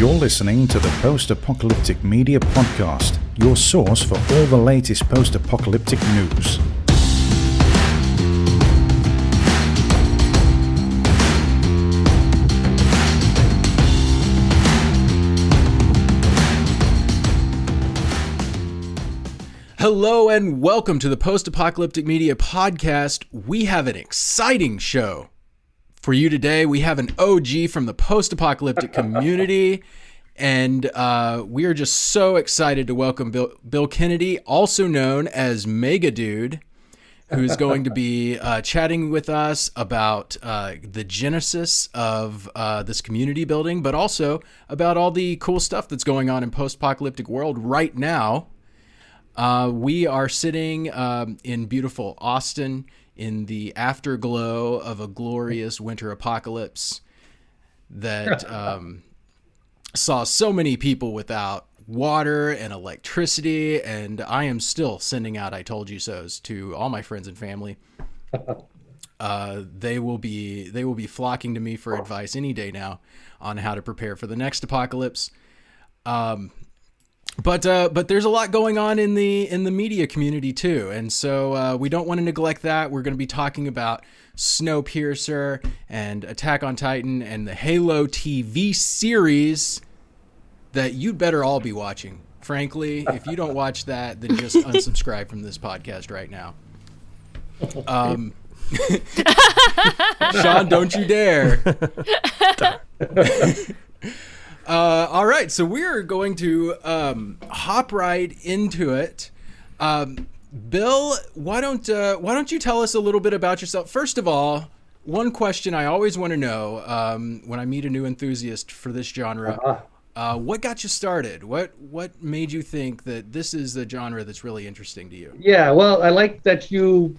You're listening to the Post-Apocalyptic Media Podcast, your source for all the latest post-apocalyptic news. Hello and welcome to the Post-Apocalyptic Media Podcast. We have an exciting show for you today. We have an OG from the post-apocalyptic community, and we are just so excited to welcome Bill Kennedy, also known as Megadude, who's going to be chatting with us about the genesis of this community building, but also about all the cool stuff that's going on in post-apocalyptic world right now. We are sitting in beautiful Austin in the afterglow of a glorious winter apocalypse that saw so many people without water and electricity, and I am still sending out I told you so's to all my friends and family. They will be flocking to me for advice any day now on how to prepare for the next apocalypse. But there's a lot going on in the media community too, and so we don't want to neglect that. We're going to be talking about Snowpiercer and Attack on Titan and the Halo TV series that you'd better all be watching. Frankly, if you don't watch that, then just unsubscribe from this podcast right now. Sean, don't you dare. All right, so we're going to hop right into it. Bill, why don't you tell us a little bit about yourself? First of all, one question I always want to know when I meet a new enthusiast for this genre: what got you started? What made you think that this is the genre that's really interesting to you? Yeah, well, I like that you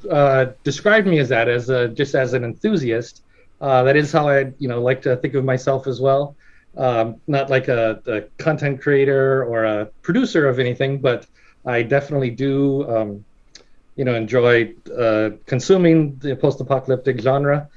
described me as that, just as an enthusiast. That is how I like to think of myself as well. Not like a content creator or a producer of anything, but I definitely do, enjoy consuming the post-apocalyptic genre.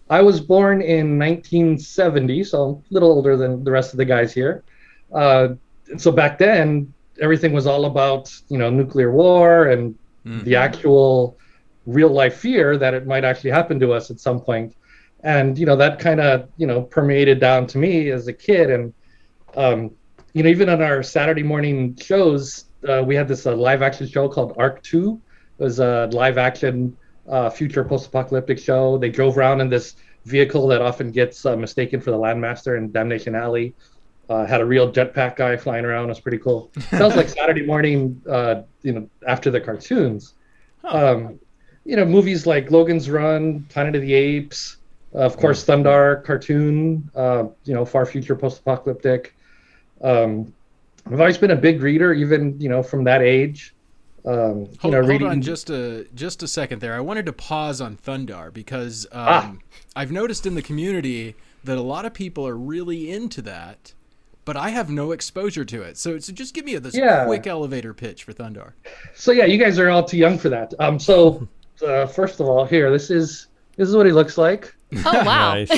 I was born in 1970, so I'm a little older than the rest of the guys here. So back then, everything was all about, nuclear war and the actual real-life fear that it might actually happen to us at some point. And, that kind of, permeated down to me as a kid. And, even on our Saturday morning shows, we had this live action show called Arc 2. It was a live action future post-apocalyptic show. They drove around in this vehicle that often gets mistaken for the Landmaster in Damnation Alley. Had a real jetpack guy flying around. It was pretty cool. Sounds like Saturday morning, after the cartoons. Movies like Logan's Run, Planet of the Apes, of course, Thundarr cartoon, far future post-apocalyptic. I've always been a big reader, even, from that age. Hold on just a second there. I wanted to pause on Thundarr because I've noticed in the community that a lot of people are really into that, but I have no exposure to it. So just give me this quick elevator pitch for Thundarr. So yeah, you guys are all too young for that. First of all, here, this is what he looks like. Oh, wow. Nice.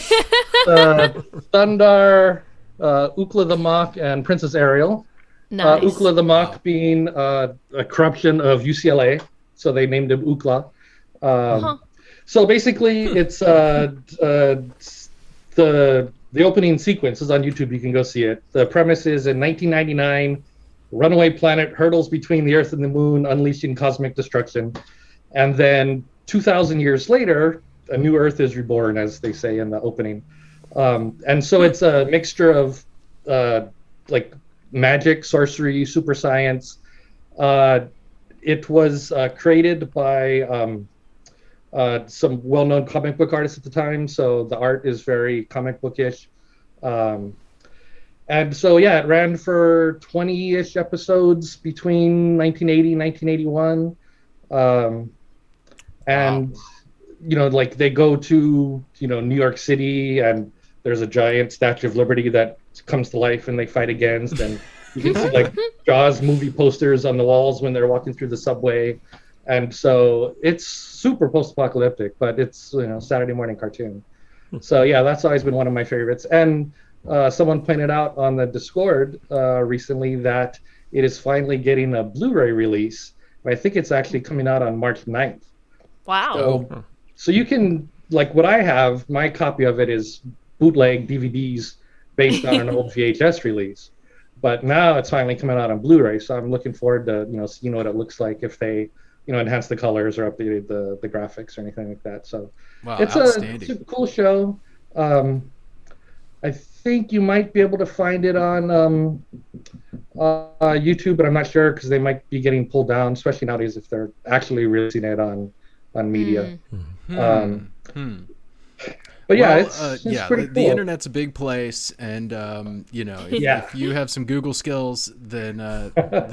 Thundarr, Ukla the Mock, and Princess Ariel. Nice. Ukla the Mock being a corruption of UCLA, so they named him Ukla. So basically, it's the opening sequence is on YouTube. You can go see it. The premise is in 1999, runaway planet hurtles between the Earth and the Moon, unleashing cosmic destruction. And then 2,000 years later, a new Earth is reborn, as they say in the opening. And so it's a mixture of like magic, sorcery, super science. It was created by some well-known comic book artists at the time, so the art is very comic bookish. And so, it ran for 20-ish episodes between 1980 and 1981. And they go to, New York City, and there's a giant Statue of Liberty that comes to life and they fight against. And you can see like Jahns movie posters on the walls when they're walking through the subway. And so it's super post-apocalyptic, but it's, Saturday morning cartoon. So yeah, that's always been one of my favorites. And someone pointed out on the Discord recently that it is finally getting a Blu-ray release. I think it's actually coming out on March 9th. Wow. So you can, like what I have, my copy of it is bootleg DVDs based on an old VHS release. But now it's finally coming out on Blu-ray, so I'm looking forward to seeing what it looks like if they enhance the colors or updated the graphics or anything like that. So Wow, it's a cool show. I think you might be able to find it on YouTube, but I'm not sure because they might be getting pulled down, especially nowadays if they're actually releasing it on media. But yeah, it's pretty cool. The internet's a big place, and if you have some Google skills, then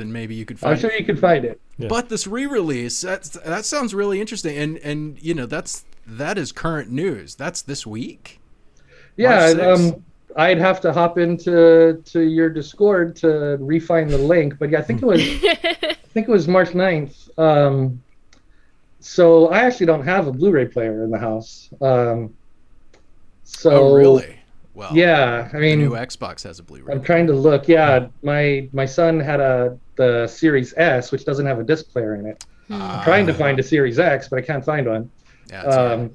maybe you could find it. I'm sure you could find it. Yeah. But this re-release, that sounds really interesting, and that is current news. That's this week. Yeah, I'd have to hop into your Discord to re-find the link, but yeah, I think it was March 9th. So I actually don't have a Blu-ray player in the house. Oh, really? Well, yeah, I mean, the new Xbox has a Blu-ray. I'm trying to look. Yeah, my son had the Series S, which doesn't have a disc player in it. I'm trying to find a Series X, but I can't find one. Yeah,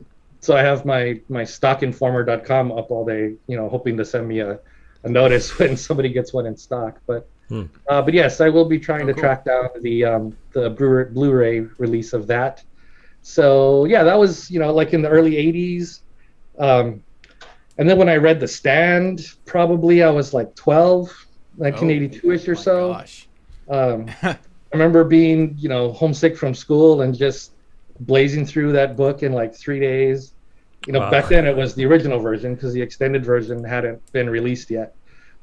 so I have my stockinformer.com up all day, hoping to send me a notice when somebody gets one in stock. But yes, I will be trying to track down the Blu-ray release of that. So yeah, that was like in the early 80s. And then when I read The Stand, probably I was like 12, 1982-ish or so. Gosh. I remember being, homesick from school and just blazing through that book in like 3 days. Back then it was the original version because the extended version hadn't been released yet.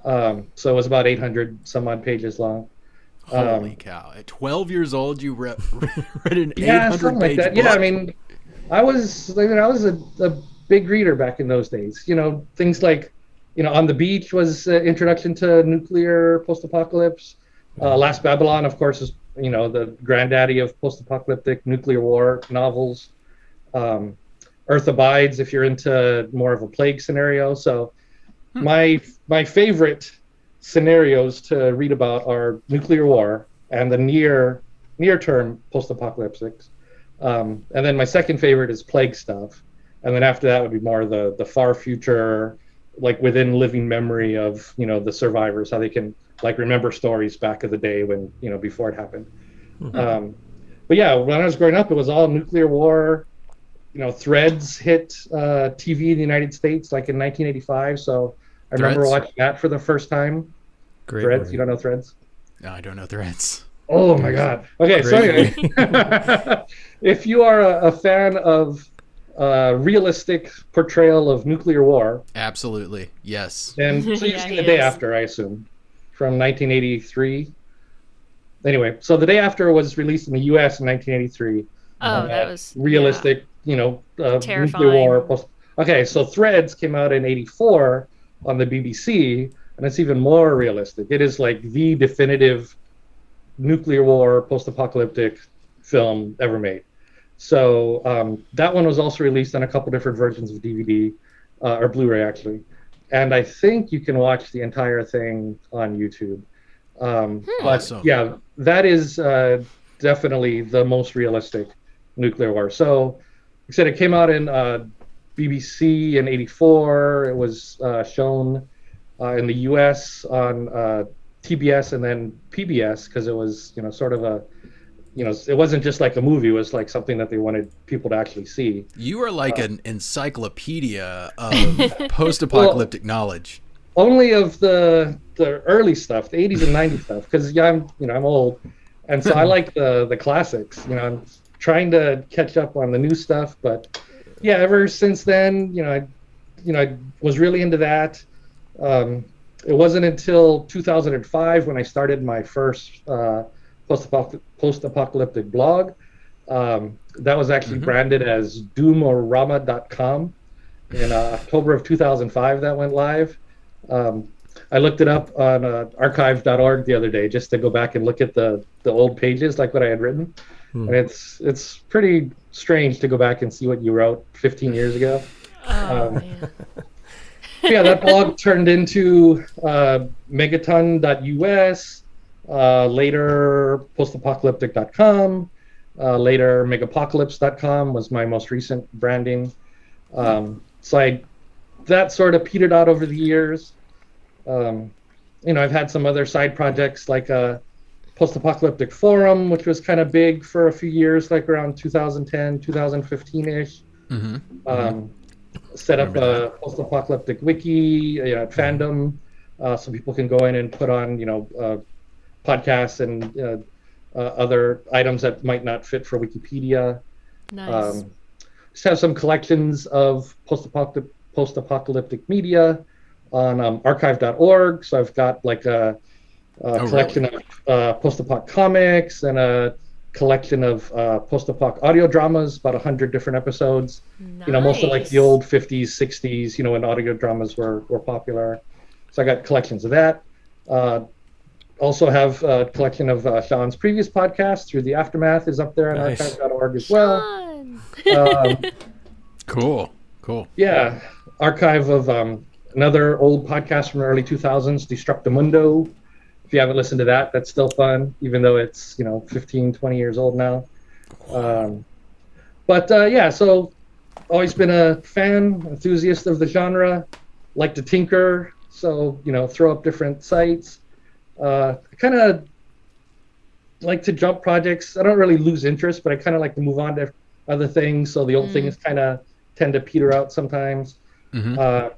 So it was about 800 some odd pages long. Holy cow. At 12 years old, you read an 800-page book? Yeah, I mean, I was a big reader back in those days. Things like, On the Beach was introduction to nuclear post-apocalypse. Last Babylon, of course, is, the granddaddy of post-apocalyptic nuclear war novels. Earth Abides, if you're into more of a plague scenario. So my favorite scenarios to read about are nuclear war and the near-term post-apocalyptics. And then my second favorite is plague stuff. And then after that would be more the far future, like within living memory of, the survivors, how they can remember stories back of the day when, before it happened. But yeah, when I was growing up, it was all nuclear war. Threads hit TV in the United States like in 1985. So I remember watching that for the first time. Great Threads, movie. you don't know Threads? No, I don't know Threads. Oh my God. Okay, so anyway, if you are a fan of realistic portrayal of nuclear war. Absolutely, yes. And so you've seen The Day After, I assume, from 1983. Anyway, so The Day After was released in the U.S. in 1983. Oh, that was realistic, nuclear war. Okay, so Threads came out in 84 on the BBC, and it's even more realistic. It is like the definitive nuclear war post-apocalyptic film ever made. So that one was also released on a couple different versions of DVD, or Blu-ray actually. And I think you can watch the entire thing on YouTube. But yeah, that is definitely the most realistic nuclear war. So, like I said, it came out in BBC in 84. It was shown in the US on TBS and then PBS because it was, sort of a, it wasn't just like a movie. It was like something that they wanted people to actually see. You are like an encyclopedia of post-apocalyptic knowledge. Only of the early stuff, the 80s and 90s stuff, because I'm old, and so I like the classics. I'm trying to catch up on the new stuff, but yeah, ever since then, I was really into that. It wasn't until 2005 when I started my first post-apocalyptic blog. That was actually branded as doomorama.com. In October of 2005, that went live. I looked it up on archive.org the other day just to go back and look at the old pages, like what I had written. And it's pretty strange to go back and see what you wrote 15 years ago. Man. Yeah, that blog turned into Megaton.us, later post-apocalyptic.com, later megapocalypse.com was my most recent branding. That sort of petered out over the years. I've had some other side projects like a post-apocalyptic forum, which was kind of big for a few years, like around 2010, 2015-ish. Set up a post-apocalyptic wiki, fandom, so people can go in and put on, podcasts and other items that might not fit for Wikipedia. Nice. Just have some collections of post-apocalyptic media on archive.org. So I've got like a collection of post-apoc comics and a collection of post-apoc audio dramas, about 100 different episodes. Nice. Most of like the old 50s, 60s, when audio dramas were popular. So I got collections of that. Also have a collection of Jahns' previous podcasts. Through the Aftermath is up there on archive.org as well. Cool. Yeah, archive of another old podcast from the early 2000s, Destructamundo. If you haven't listened to that, that's still fun, even though it's 15, 20 years old now. So always been a fan, enthusiast of the genre, like to tinker, so throw up different sites. I kind of like to jump projects. I don't really lose interest, but I kind of like to move on to other things. So the old things kind of tend to peter out sometimes. Even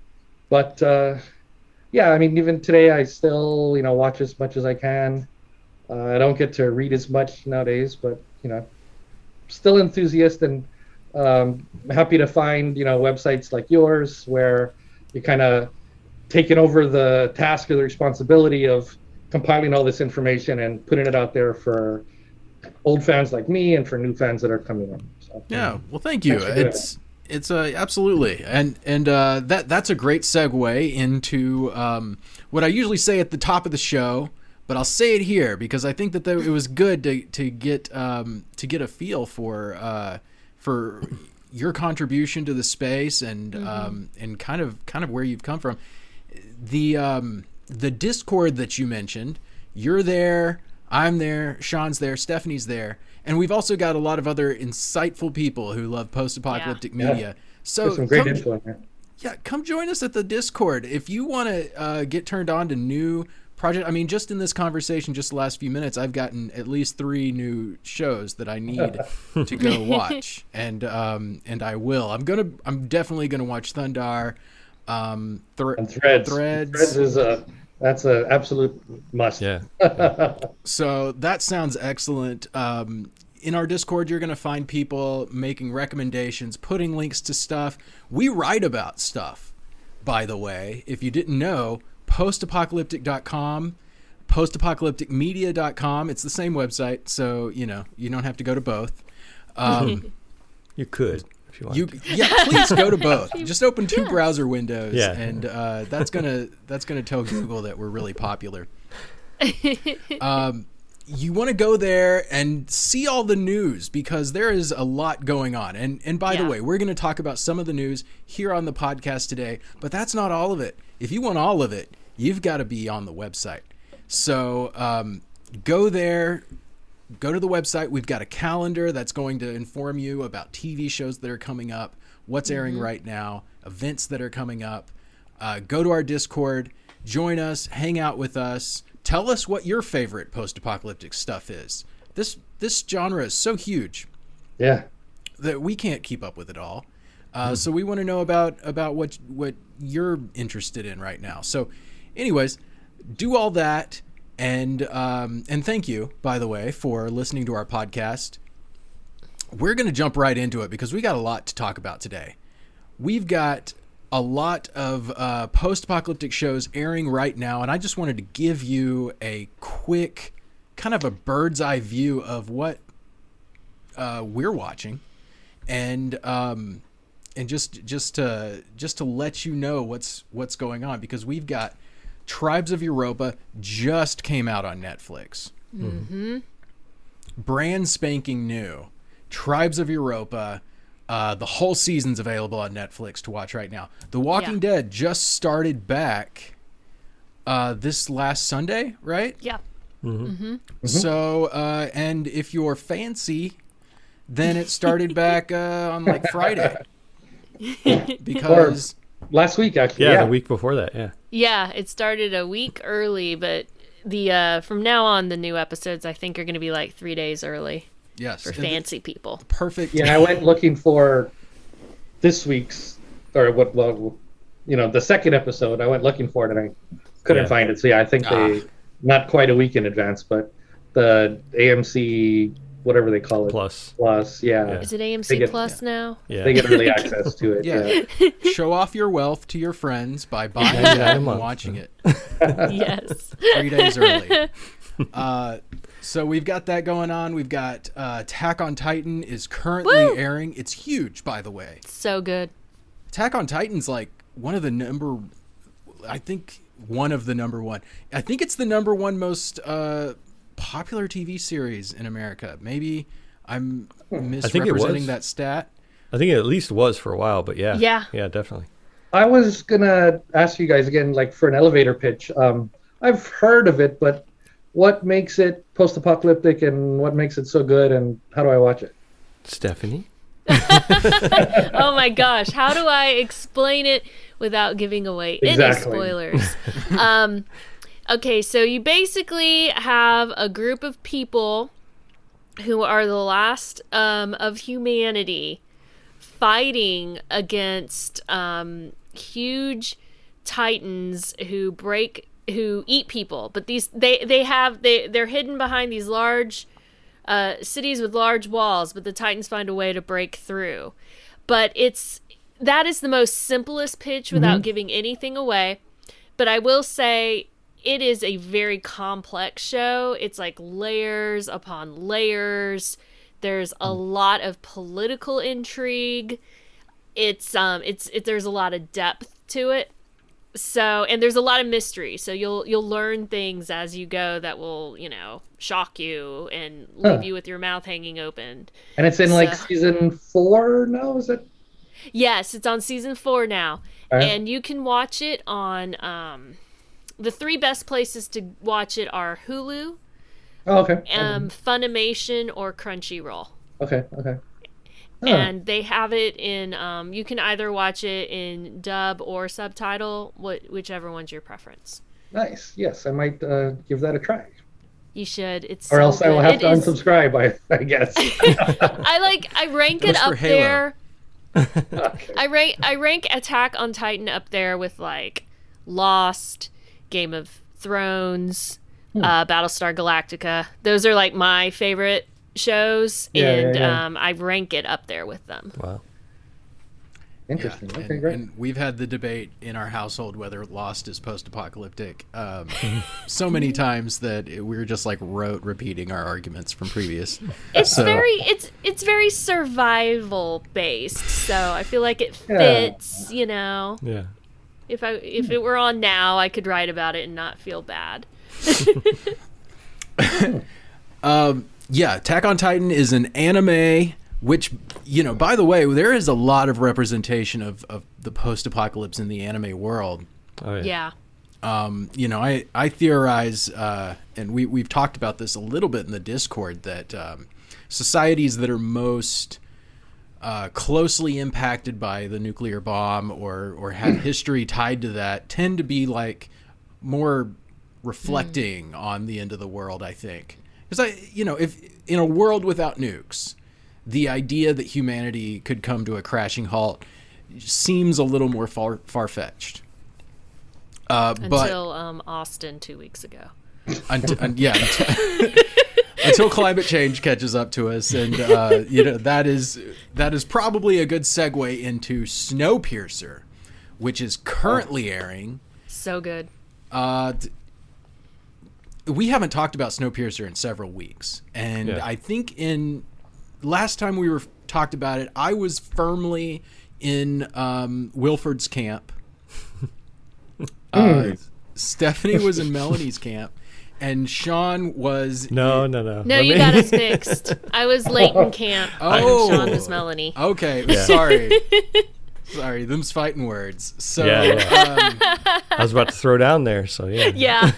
today I still, watch as much as I can. I don't get to read as much nowadays, but, still enthusiast and happy to find, websites like yours where you're kind of taking over the task or the responsibility of compiling all this information and putting it out there for old fans like me and for new fans that are coming in. So, yeah, well, thank you. It's absolutely, and that's a great segue into what I usually say at the top of the show, but I'll say it here because I think that it was good to get a feel for your contribution to the space and kind of where you've come from. The Discord that you mentioned, you're there, I'm there, Sean's there, Stephanie's there. And we've also got a lot of other insightful people who love post-apocalyptic media. So there's some great info in there. Yeah, come join us at the Discord. If you want to get turned on to new projects, I mean, just in this conversation, just the last few minutes, I've gotten at least 3 new shows that I need to go watch, and I will. I'm definitely gonna watch Thundarr. And Threads. Threads is that's an absolute must. Yeah. So that sounds excellent. In our Discord, you're going to find people making recommendations, putting links to stuff. We write about stuff, by the way. If you didn't know, postapocalyptic.com, postapocalypticmedia.com. It's the same website, so, you don't have to go to both. You could. If you want. Please go to both. Just open 2 browser windows, and that's gonna tell Google that we're really popular. You want to go there and see all the news because there is a lot going on. And by the way, we're going to talk about some of the news here on the podcast today, but that's not all of it. If you want all of it, you've got to be on the website. So go there. Go to the website. We've got a calendar that's going to inform you about TV shows that are coming up, what's airing right now, events that are coming up. Go to our Discord, join us, hang out with us. Tell us what your favorite post-apocalyptic stuff is. This genre is so huge, that we can't keep up with it all. So we want to know about what you're interested in right now. So, anyways, do all that. And thank you, by the way, for listening to our podcast. We're going to jump right into it because we got a lot to talk about today. We've got a lot of post-apocalyptic shows airing right now, and I just wanted to give you a quick, kind of a bird's eye view of what we're watching, and just to let you know what's going on, because we've got Tribes of Europa just came out on Netflix. Brand spanking new. Tribes of Europa. The whole season's available on Netflix to watch right now. The Walking Dead just started back this last Sunday, right? Yeah. So, and if you're fancy, then it started back on like Friday. Because last week, actually. Yeah, the week before that, yeah. Yeah, it started a week early, but the from now on, the new episodes, I think, are going to be like 3 days early. Yes. For fancy people. Perfect. Yeah, I went looking for this week's, or the second episode. I went looking for it, and I couldn't find it. So, yeah, I think they, not quite a week in advance, but the AMC, whatever they call it. Plus, yeah. Is it AMC Plus now? Yeah. They get early access to it. Yeah. Show off your wealth to your friends by buying it and watching it. Yes. 3 days early. So we've got that going on. We've got Attack on Titan is currently airing. It's huge, by the way. So good. Attack on Titan's like one of the number one. I think it's the number one most popular TV series in America. Maybe I'm misrepresenting that stat. I think it at least was for a while, but yeah, definitely. I was gonna ask you guys again, like for an elevator pitch. I've heard of it, but what makes it post-apocalyptic, and what makes it so good, and how do I watch it? Stephanie? Oh my gosh, how do I explain it without giving away any spoilers? Okay, so you basically have a group of people who are the last of humanity fighting against huge titans who eat people, but they're hidden behind these large cities with large walls, but the titans find a way to break through. But that is the most simplest pitch without giving anything away. But I will say it is a very complex show. It's like layers upon layers. There's a lot of political intrigue. There's a lot of depth to it. So, and there's a lot of mystery. So you'll learn things as you go that will, shock you and leave you with your mouth hanging open. And it's in like season 4 now, is it? Yes, it's on season 4 now. And you can watch it on the 3 best places to watch it are Hulu, Funimation, or Crunchyroll. Okay. And they have it in, you can either watch it in dub or subtitle, whichever one's your preference. Nice. Yes, I might give that a try. You should. It's or else I will have to unsubscribe, I guess. I rank it up there. I rank Attack on Titan up there with like Lost, Game of Thrones, Battlestar Galactica. Those are like my favorite shows, I rank it up there with them. Wow. Interesting. Okay, great. And we've had the debate in our household whether Lost is post-apocalyptic so many times that we're just like repeating our arguments from previous. It's very survival based, so I feel like it fits. Yeah. If it were on now, I could write about it and not feel bad. Attack on Titan is an anime, which, by the way, there is a lot of representation of the post-apocalypse in the anime world. Oh, yeah. I theorize, and we've talked about this a little bit in the Discord, that societies that are most closely impacted by the nuclear bomb or have history tied to that tend to be like more reflecting on the end of the world, I think. Because if in a world without nukes, the idea that humanity could come to a crashing halt seems a little more far-fetched. Until Austin 2 weeks ago. Until climate change catches up to us, and that is probably a good segue into Snowpiercer, which is currently airing. So good. We haven't talked about Snowpiercer in several weeks, and I think last time we talked about it, I was firmly in Wilford's camp. Stephanie was in Melanie's camp, and Sean was... No. No, you got us mixed. I was Leighton Camp. Oh. And Sean was Melanie. Okay, Yeah. Sorry, them's fighting words. So, I was about to throw down there, so yeah. Yeah.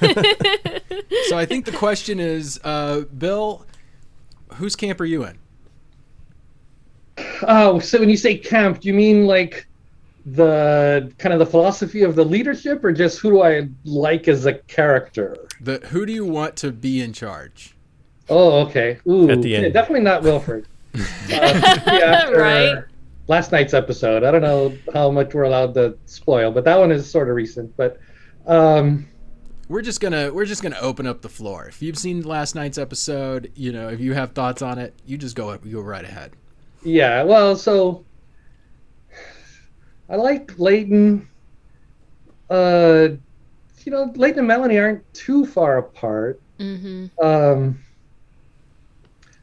So I think the question is, Bill, whose camp are you in? Oh, so when you say camp, do you mean like the kind of the philosophy of the leadership, or just who do I like as a character? Who do you want to be in charge? Oh, okay. Ooh, At the end. yeah, definitely not Wilford. After Right. last night's episode. I don't know how much we're allowed to spoil, but that one is sort of recent. But We're just gonna open up the floor. If you've seen last night's episode, if you have thoughts on it, you just go right ahead. yeah, well, so I like Leighton. Leighton and Melanie aren't too far apart. Mm-hmm.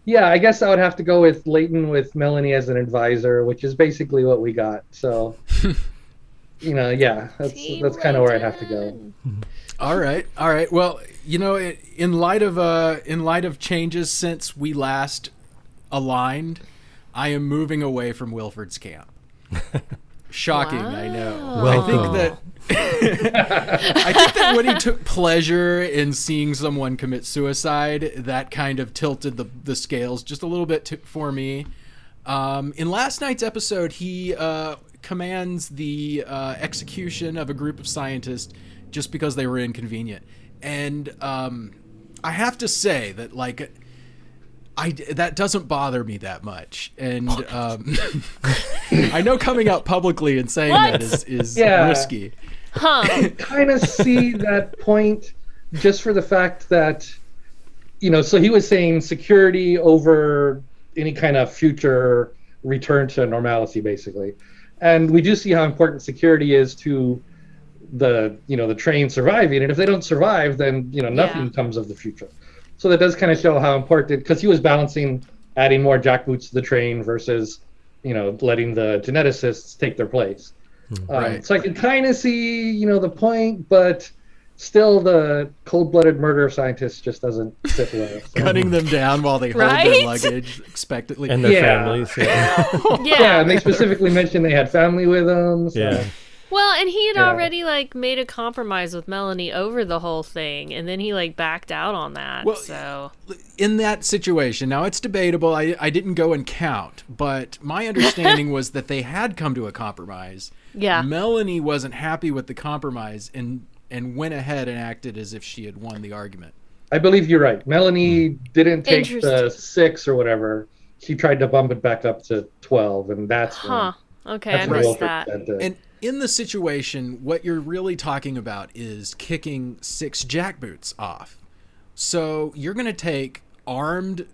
Yeah, I guess I would have to go with Leighton with Melanie as an advisor, which is basically what we got. So, yeah, that's kind of where I'd have to go. All right. Well, in light of changes since we last aligned, I am moving away from Wilford's camp. Shocking, Wow. I know. Welcome. I think that when he took pleasure in seeing someone commit suicide, that kind of tilted the scales just a little bit for me. In last night's episode, he commands the execution of a group of scientists just because they were inconvenient. And I have to say that, that doesn't bother me that much. And I know coming out publicly and saying that is risky. Huh. I kind of see that point just for the fact that, so he was saying security over any kind of future return to normalcy, basically. And we do see how important security is to the train surviving. And if they don't survive, then, nothing comes of the future. So that does kind of show how important, because he was balancing adding more jackboots to the train versus, letting the geneticists take their place. Right. So I can kind of see, the point, but still the cold-blooded murder of scientists just doesn't sit well. So. Cutting them down while they hold their Right? luggage expectantly. And their Yeah. families. Yeah. Yeah, and they specifically mentioned they had family with them. So. Yeah. Well, and he had Yeah. already made a compromise with Melanie over the whole thing, and then he backed out on that. Well, so in that situation, now it's debatable. I didn't go and count, but my understanding was that they had come to a compromise. yeah, Melanie wasn't happy with the compromise and went ahead and acted as if she had won the argument. I believe you're right. Melanie didn't take the Interesting. 6 or whatever. She tried to bump it back up to 12, and that's huh? when, Okay, that's I when missed Wilford that. said that. And in the situation, what you're really talking about is kicking 6 jackboots off. So you're going to take armed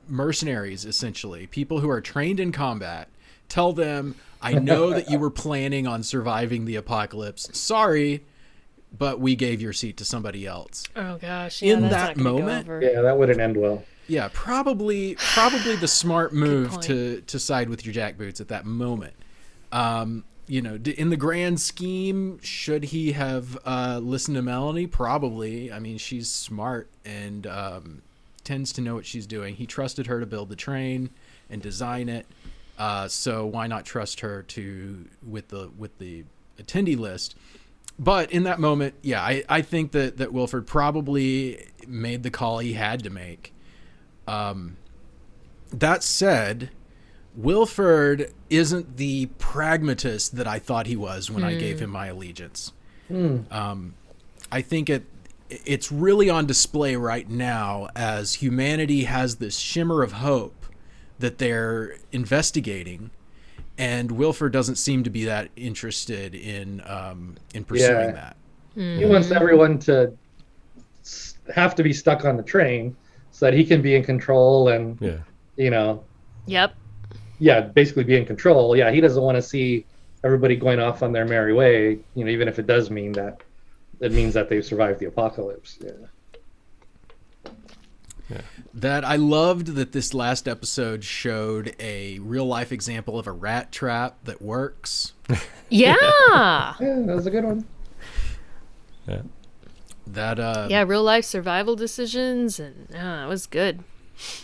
mercenaries, essentially, people who are trained in combat, tell them, I know that you were planning on surviving the apocalypse. Sorry, but we gave your seat to somebody else. Oh gosh, In that's that not gonna go moment- over. Yeah, that wouldn't end well. Yeah, probably the smart move point. to side with your jackboots at that moment. In the grand scheme, should he have listened to Melanie? Probably. I mean, she's smart and tends to know what she's doing. He trusted her to build the train and design it. So why not trust her with the attendee list? But in that moment, yeah, I think that Wilford probably made the call he had to make. That said, Wilford isn't the pragmatist that I thought he was when I gave him my allegiance. I think it's really on display right now as humanity has this shimmer of hope that they're investigating, and Wilford doesn't seem to be that interested in pursuing that. He wants everyone to have to be stuck on the train so that he can be in control and, Yep. basically be in control. Yeah, he doesn't want to see everybody going off on their merry way, even if it does mean that it means that they've survived the apocalypse. Yeah. That I loved that this last episode showed a real life example of a rat trap that works. Yeah. Yeah, that was a good one. Yeah. yeah, real life survival decisions, and it was good.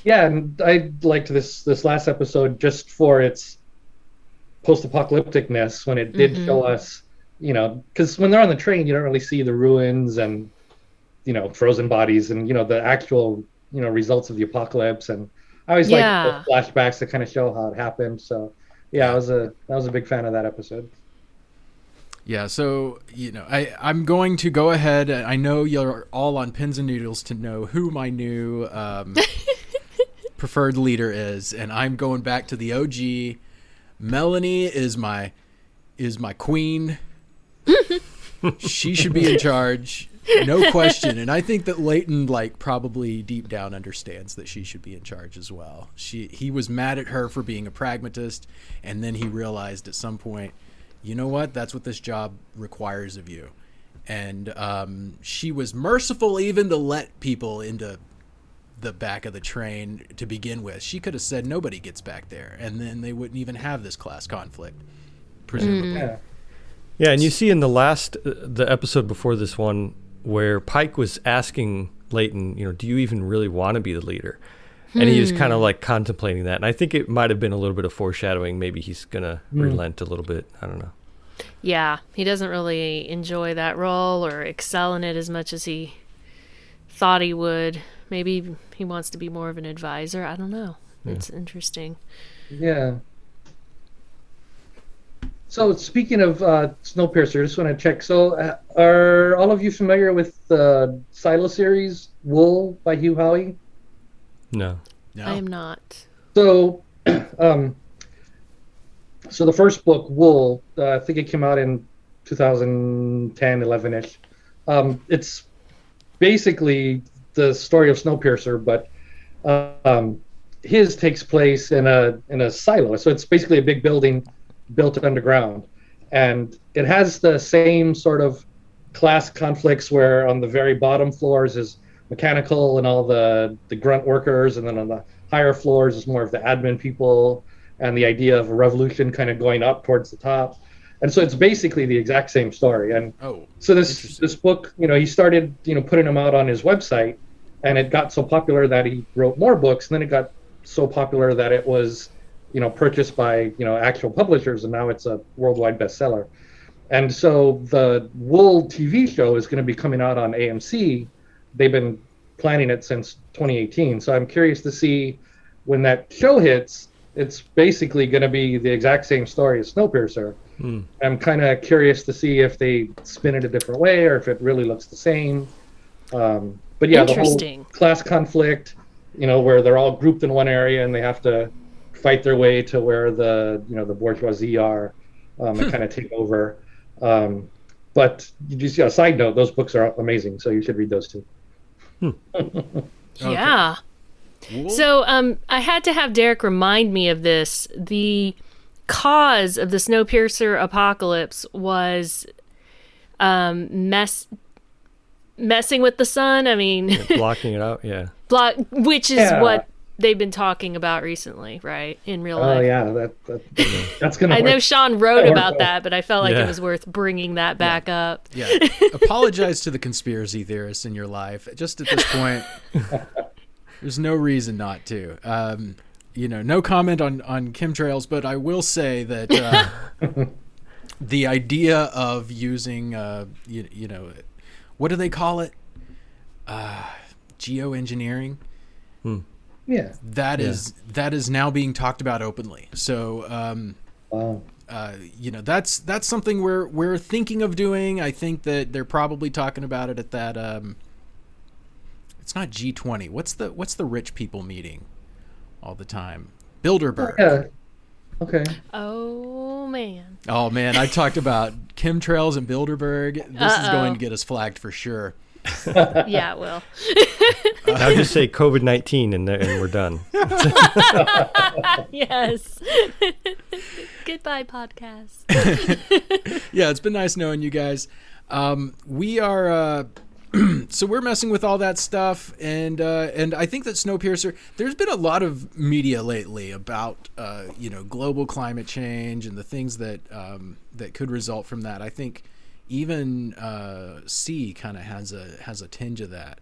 Yeah, and I liked this last episode just for its post-apocalypticness when it did show us, because when they're on the train, you don't really see the ruins and frozen bodies and the actual results of the apocalypse. And I always like the flashbacks that kind of show how it happened. So yeah, I was a big fan of that episode. Yeah, so I'm going to go ahead. I know you're all on pins and needles to know who my new preferred leader is, and I'm going back to the OG. Melanie is my queen. She should be in charge, no question. And I think that Leighton probably deep down understands that she should be in charge as well. He was mad at her for being a pragmatist, and then he realized at some point, you know what? That's what this job requires of you. And she was merciful even to let people into the back of the train to begin with. She could have said nobody gets back there, and then they wouldn't even have this class conflict, presumably. Yeah, and you see in the episode before this one where Pike was asking Leighton, do you even really want to be the leader? And he was kind of contemplating that. And I think it might have been a little bit of foreshadowing. Maybe he's going to relent a little bit. I don't know. Yeah, he doesn't really enjoy that role or excel in it as much as he thought he would. Maybe he wants to be more of an advisor. I don't know. Yeah. It's interesting. Yeah. So speaking of Snowpiercer, I just want to check. So are all of you familiar with the Silo series, Wool by Hugh Howey? No. I am not. So, so the first book, Wool, I think it came out in 2010, 11-ish. It's basically the story of Snowpiercer, but his takes place in a silo. So it's basically a big building built underground, and it has the same sort of class conflicts where on the very bottom floors is mechanical and all the grunt workers, and then on the higher floors is more of the admin people, and the idea of a revolution kind of going up towards the top. And so it's basically the exact same story. And so this book, he started putting them out on his website, and it got so popular that he wrote more books, and then it got so popular that it was purchased by actual publishers, and now it's a worldwide bestseller. And so the Wool TV show is going to be coming out on AMC. They've been planning it since 2018. So I'm curious to see when that show hits, it's basically going to be the exact same story as Snowpiercer. I'm kind of curious to see if they spin it a different way or if it really looks the same. But yeah, the whole class conflict, where they're all grouped in one area and they have to fight their way to where the bourgeoisie are and kind of take over. But just a side note, those books are amazing, so you should read those too. Yeah. So I had to have Derek remind me of this. The cause of the Snowpiercer apocalypse was messing with the sun. I mean, blocking it out. Yeah. Which is what they've been talking about recently, right? In real life. Oh yeah, that's gonna. I know Sean wrote about that, but I felt like it was worth bringing that back up. Yeah. Apologize to the conspiracy theorists in your life. Just at this point, there's no reason not to. No comment on chemtrails, but I will say that the idea of using, what do they call it? Geoengineering. Yeah. That is now being talked about openly. So, that's something we're thinking of doing. I think that they're probably talking about it at that. It's not G20. What's the rich people meeting all the time? Bilderberg. Yeah. Okay. Oh man. I talked about chemtrails and Bilderberg. This is going to get us flagged for sure. Yeah, it will. I'll just say COVID-19 and we're done. Yes. Goodbye, podcast. Yeah, it's been nice knowing you guys. We are so we're messing with all that stuff, and I think that Snowpiercer. There's been a lot of media lately about global climate change and the things that that could result from that. I think even C kind of has a tinge of that.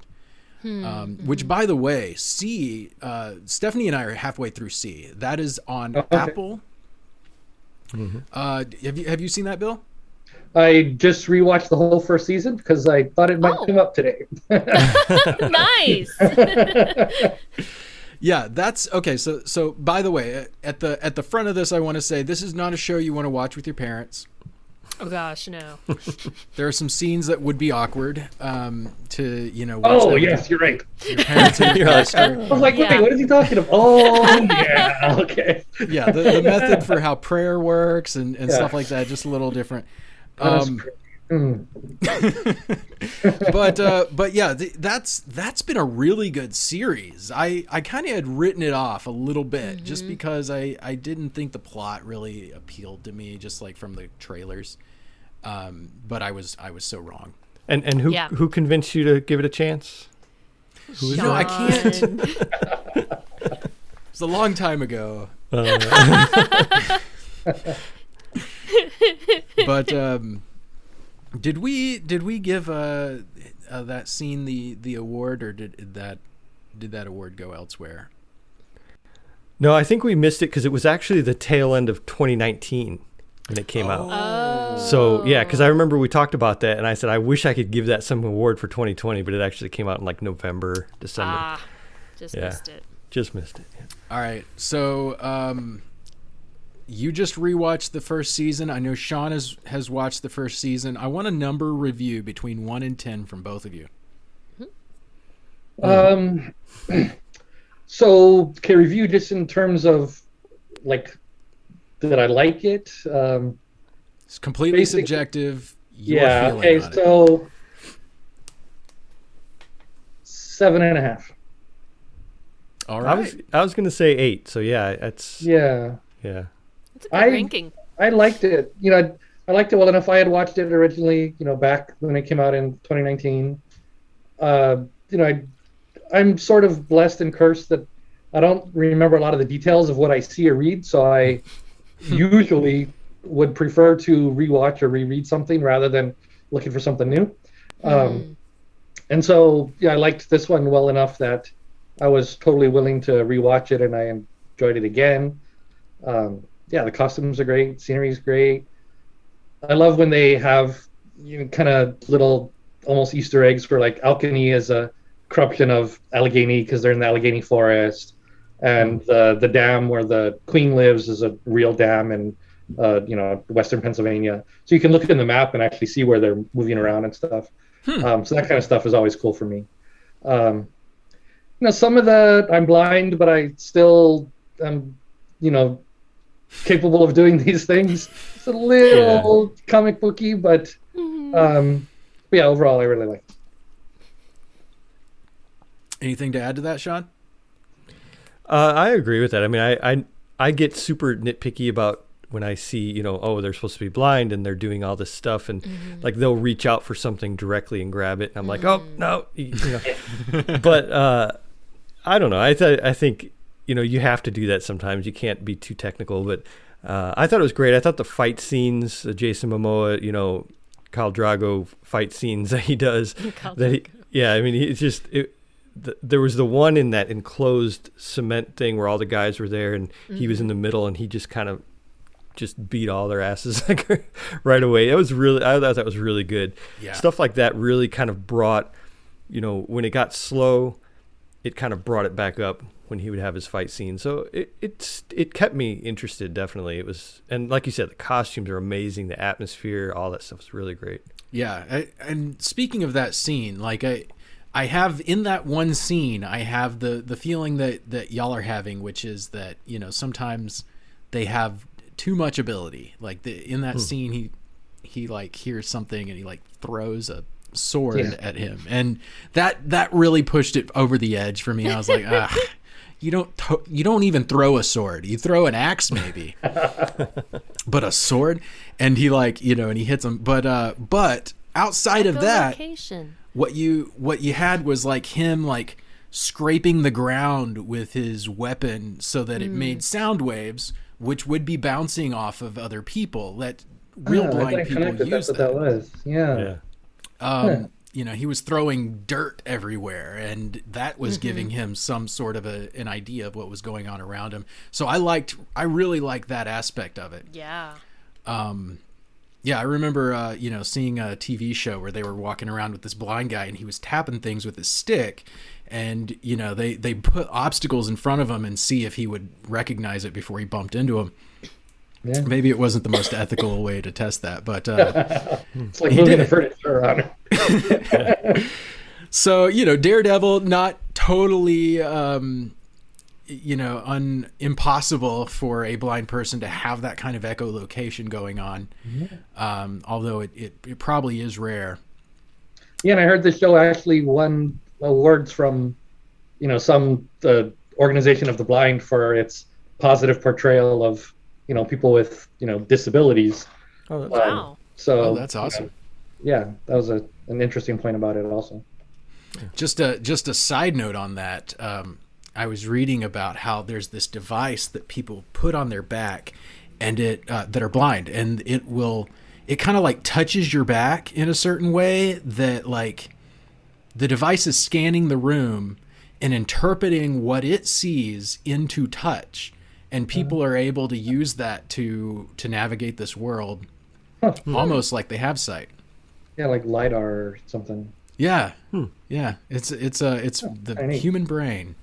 Which, by the way, C, Stephanie and I are halfway through C. That is on Apple. Have you seen that, Bill? I just rewatched the whole first season because I thought it might come up today. Nice. Yeah, that's okay. So by the way, at the front of this, I want to say this is not a show you want to watch with your parents. Oh gosh, no. There are some scenes that would be awkward to watch. Oh yes, you're right. Your parents and your pastor. I was like, wait, what is he talking about? Oh yeah, okay. Yeah, the method for how prayer works and stuff like that, just a little different. But yeah, that's been a really good series. I kind of had written it off a little bit just because I didn't think the plot really appealed to me, just like from the trailers. But I was so wrong. And who convinced you to give it a chance? I can't. It's a long time ago. But did we give that scene the award, or did that award go elsewhere? No, I think we missed it because it was actually the tail end of 2019 when it came out. Oh. So yeah, because I remember we talked about that, and I said I wish I could give that some award for 2020, but it actually came out in like November, December. Missed it. Just missed it. Yeah. All right, so you just rewatched the first season. I know Sean has watched the first season. I want a number review between 1 and 10 from both of you. So, okay, review just in terms of, like, did I like it? It's completely subjective. Yeah, okay, so 7.5. All right. I was going to say 8, so yeah, it's... Yeah. Yeah. It's a good ranking. I liked it. I liked it well enough. I had watched it originally, back when it came out in 2019. I'm sort of blessed and cursed that I don't remember a lot of the details of what I see or read, so I usually would prefer to rewatch or reread something rather than looking for something new. And so, I liked this one well enough that I was totally willing to rewatch it, and I enjoyed it again. The costumes are great, scenery's great. I love when they have kind of little almost Easter eggs for, like, Alkany is a corruption of Allegheny because they're in the Allegheny forest, and the dam where the queen lives is a real dam in western Pennsylvania. So you can look in the map and actually see where they're moving around and stuff. So that kind of stuff is always cool for me. Some of the I'm blind, but I still am capable of doing these things. It's a little comic booky, but overall I really like it. Anything to add to that, Sean? I agree with that. I mean, I get super nitpicky about when I see, they're supposed to be blind and they're doing all this stuff, and like they'll reach out for something directly and grab it, and I'm like, oh no, But I don't know. I think you have to do that sometimes. You can't be too technical. But I thought it was great. I thought the fight scenes, Jason Momoa, Khal Drogo fight scenes that he does. There was the one in that enclosed cement thing where all the guys were there, and he was in the middle, and he just kind of just beat all their asses like right away. I thought that was really good. Yeah. Stuff like that really kind of brought, when it got slow, it kind of brought it back up when he would have his fight scene. So it kept me interested, definitely. It was, and like you said, the costumes are amazing, the atmosphere, all that stuff is really great. Yeah, and speaking of that scene, like I have in that one scene, I have the feeling that y'all are having, which is that sometimes they have too much ability. Like in that scene, he like hears something and he like throws a sword at him, and that really pushed it over the edge for me. I was like, you don't even throw a sword, you throw an axe maybe, but a sword. And he and he hits him, but outside of that, what you had was like him like scraping the ground with his weapon so that it made sound waves which would be bouncing off of other people. That real blind I people connected use that's what that was. Yeah. You know, he was throwing dirt everywhere, and that was giving him some sort of an idea of what was going on around him. So I really liked that aspect of it. Yeah. Yeah, I remember, you know, seeing a TV show where they were walking around with this blind guy, and he was tapping things with his stick, and, you know, they put obstacles in front of him and see if he would recognize it before he bumped into them. Yeah. Maybe it wasn't the most ethical way to test that, but it's like moving the furniture around. So, you know, Daredevil, not totally, you know, impossible for a blind person to have that kind of echolocation going on, although it probably is rare. Yeah, and I heard the show actually won awards from, you know, the organization of the blind for its positive portrayal of, you know, people with, you know, disabilities. Oh, wow. So that's awesome. Yeah, that was an interesting point about it also. Just a side note on that. I was reading about how there's this device that people put on their back, and that are blind, and it kind of like touches your back in a certain way that, like, the device is scanning the room and interpreting what it sees into touch. And people are able to use that to navigate this world, almost like they have sight. Yeah, like LiDAR or something. Yeah, yeah. It's the human brain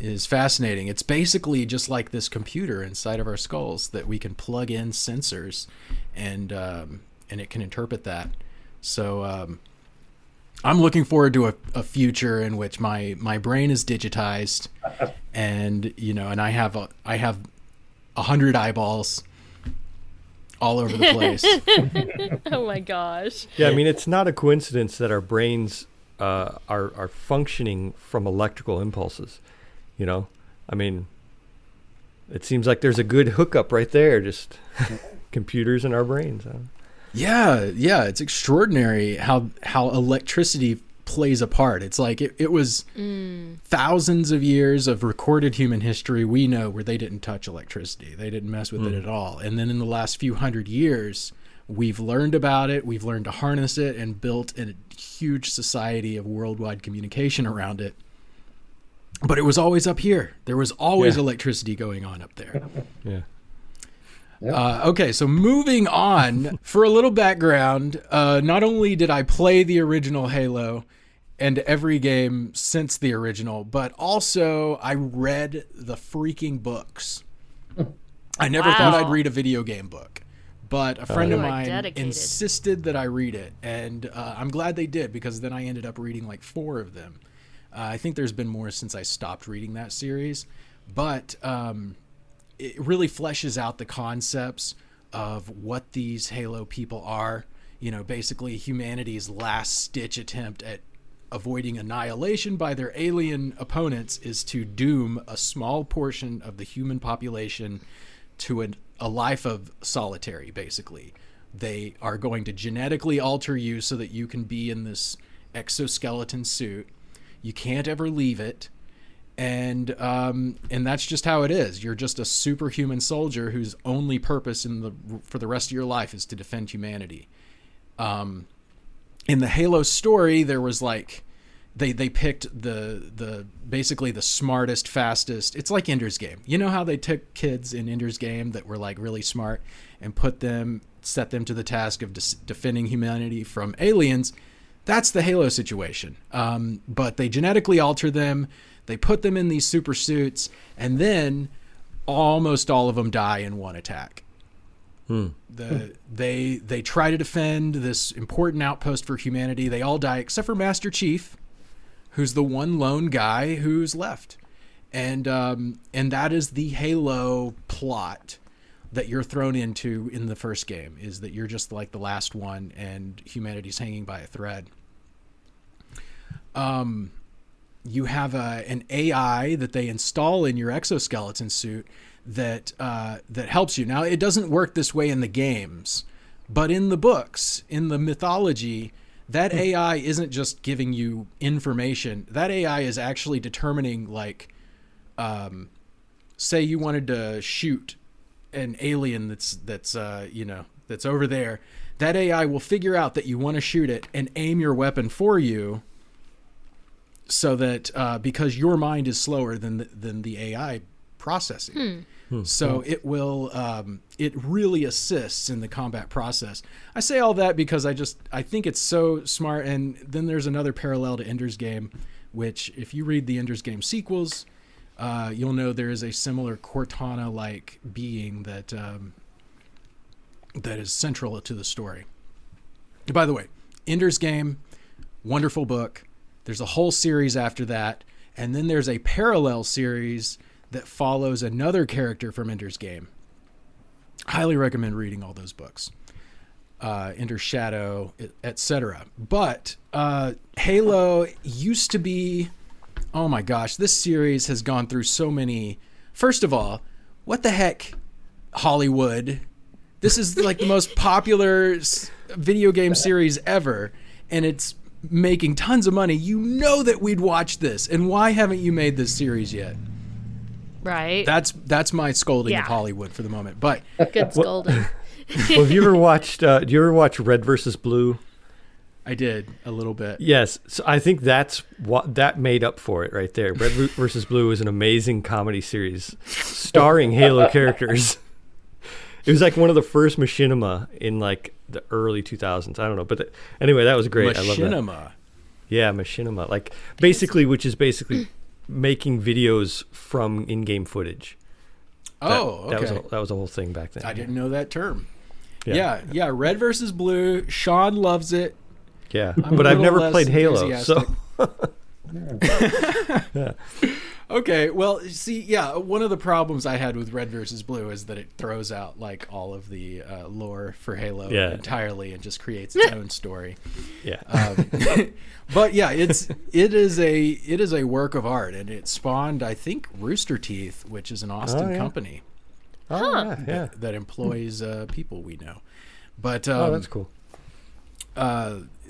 is fascinating. It's basically just like this computer inside of our skulls that we can plug in sensors, and it can interpret that. So I'm looking forward to a future in which my brain is digitized, and, you know, and I have 100 eyeballs all over the place. Oh my gosh. Yeah, I mean, it's not a coincidence that our brains are functioning from electrical impulses. You know, I mean, it seems like there's a good hookup right there, just computers in our brains. Huh? Yeah, it's extraordinary how electricity plays a part. It's like it was thousands of years of recorded human history we know where they didn't touch electricity. They didn't mess with it at all. And then in the last few hundred years, we've learned about it, we've learned to harness it, and built a huge society of worldwide communication around it. But it was always up here. There was always electricity going on up there. Yeah. Okay, so moving on, for a little background, not only did I play the original Halo and every game since the original, but also I read the freaking books. I never thought I'd read a video game book, but a friend of mine insisted that I read it, and I'm glad they did, because then I ended up reading like 4 of them. I think there's been more since I stopped reading that series, but it really fleshes out the concepts of what these Halo people are. You know, basically humanity's last-ditch attempt at avoiding annihilation by their alien opponents is to doom a small portion of the human population to a life of solitary, basically. They are going to genetically alter you so that you can be in this exoskeleton suit. You can't ever leave it. And that's just how it is. You're just a superhuman soldier whose only purpose for the rest of your life is to defend humanity. In the Halo story, there was like they picked the basically the smartest, fastest. It's like Ender's Game. You know how they took kids in Ender's Game that were like really smart and set them to the task of defending humanity from aliens? That's the Halo situation. But they genetically alter them. They put them in these super suits, and then almost all of them die in one attack. They try to defend this important outpost for humanity. They all die except for Master Chief, who's the one lone guy who's left. And that is the Halo plot that you're thrown into in the first game, is that you're just like the last one and humanity's hanging by a thread. You have an AI that they install in your exoskeleton suit that helps you. Now, it doesn't work this way in the games, but in the books, in the mythology, that AI isn't just giving you information. That AI is actually determining, like, say you wanted to shoot an alien that's that's over there, that AI will figure out that you want to shoot it and aim your weapon for you, so that because your mind is slower than the AI processing. So it will it really assists in the combat process. I say all that because I think it's so smart. And then there's another parallel to Ender's Game, which if you read the Ender's Game sequels, you'll know there is a similar Cortana-like being that is central to the story. By the way, Ender's Game, wonderful book. There's a whole series after that, and then there's a parallel series that follows another character from Ender's Game. Highly recommend reading all those books. Ender's Shadow, etc. But Halo used to be... Oh my gosh, this series has gone through so many... First of all, what the heck, Hollywood? This is like the most popular video game series ever, and it's making tons of money. You know that we'd watch this, and why haven't you made this series yet? Right. That's my scolding of Hollywood for the moment. But good scolding. Well, have you ever watched? Do you ever watch Red versus Blue? I did a little bit. Yes, so I think that's what that made up for it right there. Red versus Blue is an amazing comedy series starring Halo characters. It was like one of the first machinima in like the early 2000s. I don't know, but anyway, that was great. I love that. Machinima. Yeah, machinima. Like basically, which is basically making videos from in-game footage. Oh, okay. That was a whole thing back then. I didn't know that term. Yeah. Red versus Blue. Sean loves it. Yeah, but I've never played Halo, so. Yeah. Okay, well, see, one of the problems I had with Red versus Blue is that it throws out like all of the lore for Halo entirely and just creates its own story. Yeah. But yeah, it is a work of art, and it spawned, I think, Rooster Teeth, which is an Austin company. That employs people we know. But that's cool.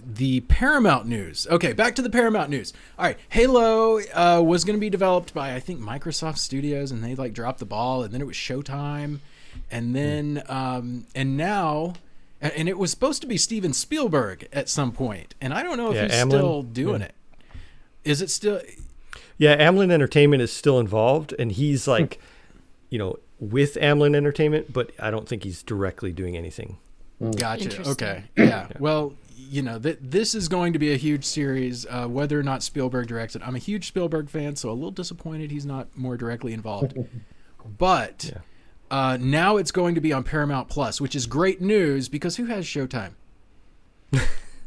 The Paramount news. Okay, back to the Paramount news. All right, Halo was going to be developed by, I think, Microsoft Studios, and they like dropped the ball, and then it was Showtime, and then and now, and it was supposed to be Steven Spielberg at some point, and I don't know if he's still doing it. Is it still? Yeah, Amblin Entertainment is still involved, and he's like, with Amblin Entertainment, but I don't think he's directly doing anything. Gotcha. Okay. Yeah. Well, this is going to be a huge series, whether or not Spielberg directs it. I'm a huge Spielberg fan, so a little disappointed he's not more directly involved. But now it's going to be on Paramount Plus, which is great news because who has Showtime?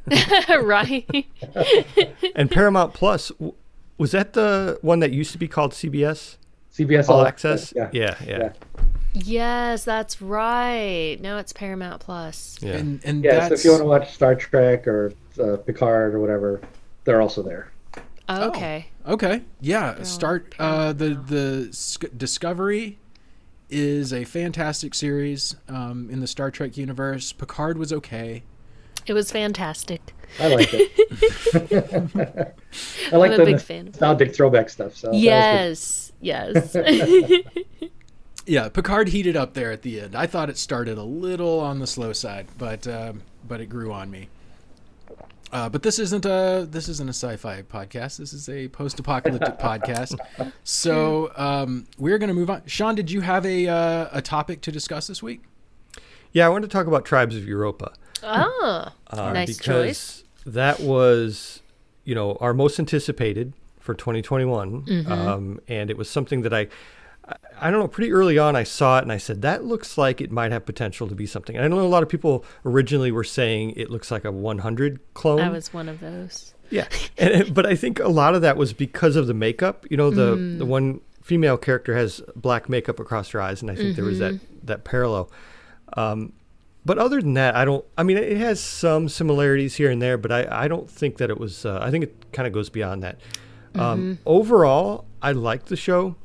Right. And Paramount Plus, was that the one that used to be called CBS? CBS All Access? Yeah. Yes, that's right. No, it's Paramount Plus. Yeah. And so if you want to watch Star Trek or Picard or whatever, they're also there. Okay. Okay. Yeah. The Discovery is a fantastic series in the Star Trek universe. Picard was okay. It was fantastic. I liked it. I like the nostalgic throwback stuff. So yes. Yeah, Picard heated up there at the end. I thought it started a little on the slow side, but it grew on me. But this isn't a sci-fi podcast. This is a post-apocalyptic podcast. So we're going to move on. Sean, did you have a topic to discuss this week? Yeah, I wanted to talk about Tribes of Europa. Nice choice. That was, our most anticipated for 2021, and it was something that I don't know, pretty early on I saw it and I said, that looks like it might have potential to be something. And I know a lot of people originally were saying it looks like a 100 clone. I was one of those. Yeah, but I think a lot of that was because of the makeup. The one female character has black makeup across her eyes, and I think there was that parallel. But other than that, it has some similarities here and there, but I don't think that it was, I think it kind of goes beyond that. Overall, I liked the show.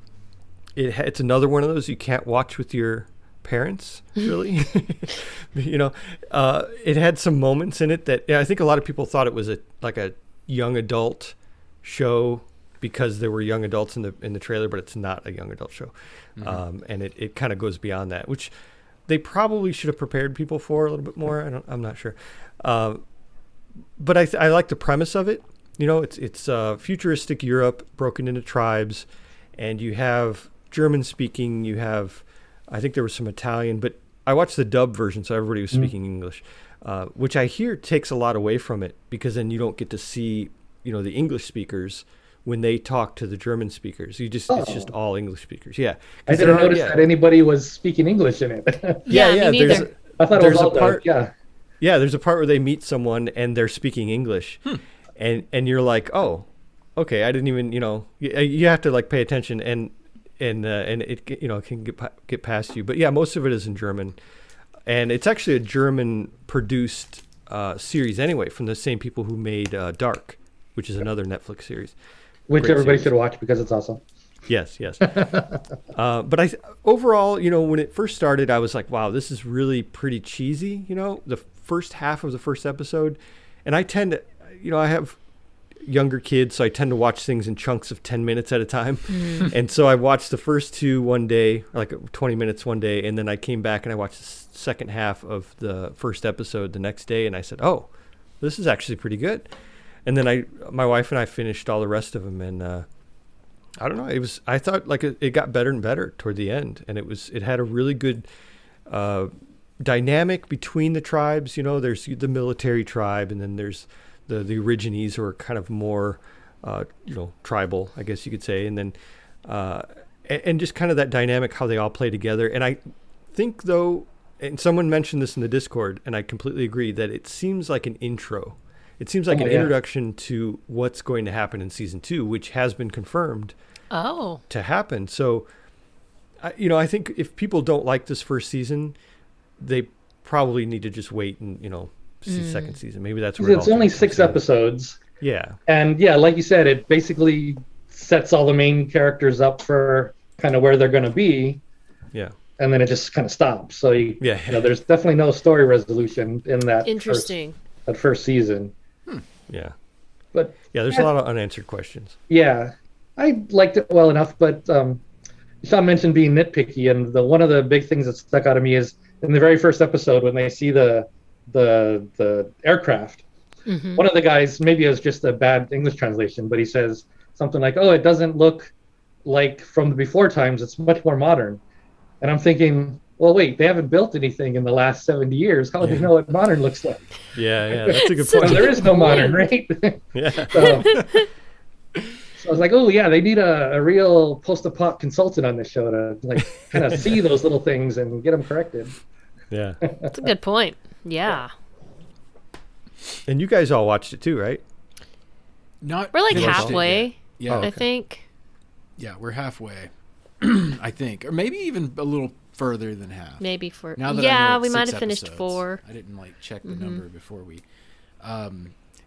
It's another one of those you can't watch with your parents, really. It had some moments in it that I think a lot of people thought it was a young adult show because there were young adults in the trailer, but it's not a young adult show. And it kind of goes beyond that, which they probably should have prepared people for a little bit more. I'm not sure. But I like the premise of it. You know, it's futuristic Europe broken into tribes, and you have German speaking, you have, I think there was some Italian, but I watched the dub version, so everybody was speaking English, which I hear takes a lot away from it, because then you don't get to see, you know, the English speakers when they talk to the German speakers. It's just all English speakers. Yeah. I didn't notice that anybody was speaking English in it. Yeah, me neither. I thought it was all done. Yeah. Yeah, there's a part where they meet someone and they're speaking English, and you're like, oh, okay, I didn't even, you know, you have to like pay attention, and it, you know, can get past you. But yeah, most of it is in German, and it's actually a German produced series anyway, from the same people who made Dark, which is another Netflix series, which everybody should watch because it's awesome. Yes. But overall, you know, when it first started, I was like, wow, this is really pretty cheesy, you know, the first half of the first episode. And I tend to, you know, I have younger kids, so I tend to watch things in chunks of 10 minutes at a time. And so I watched the first two one day, like 20 minutes one day, and then I came back and I watched the second half of the first episode the next day, and I said, oh, this is actually pretty good. And then my wife and I finished all the rest of them, and I don't know. I thought like it got better and better toward the end, and it had a really good dynamic between the tribes. You know, there's the military tribe, and then there's the origines, who are kind of more, you know, tribal, I guess you could say, and then and just kind of that dynamic, how they all play together. And I think though, and someone mentioned this in the Discord, and I completely agree, that it seems like an intro. It seems like an introduction to what's going to happen in season 2, which has been confirmed to happen. So, you know, I think if people don't like this first season, they probably need to just wait and, you know, see second season. Maybe that's where it's only 6 episodes. Yeah. And yeah, like you said, it basically sets all the main characters up for kind of where they're going to be. Yeah. And then it just kind of stops. So you know, there's definitely no story resolution in that first season. Yeah. But yeah, there's a lot of unanswered questions. Yeah. I liked it well enough, but Sean mentioned being nitpicky, and one of the big things that stuck out of me is in the very first episode when they see the aircraft. One of the guys, maybe it was just a bad English translation, but he says something like, "Oh, it doesn't look like from the before times. It's much more modern." And I'm thinking, well, wait, they haven't built anything in the last 70 years. How do they know what modern looks like? Yeah, that's a good point. There is no modern, right? Yeah. So I was like, oh, yeah, they need a real post-apoc consultant on this show to like kind of see those little things and get them corrected. Yeah. That's a good point. Yeah. And you guys all watched it too, right? Not We're like finished halfway. it yet. Yeah. I think. Yeah, we're halfway. I think, or maybe even a little further than half. Maybe for now that I know we it's might 6 have finished episodes. 4. I didn't like check the number before we.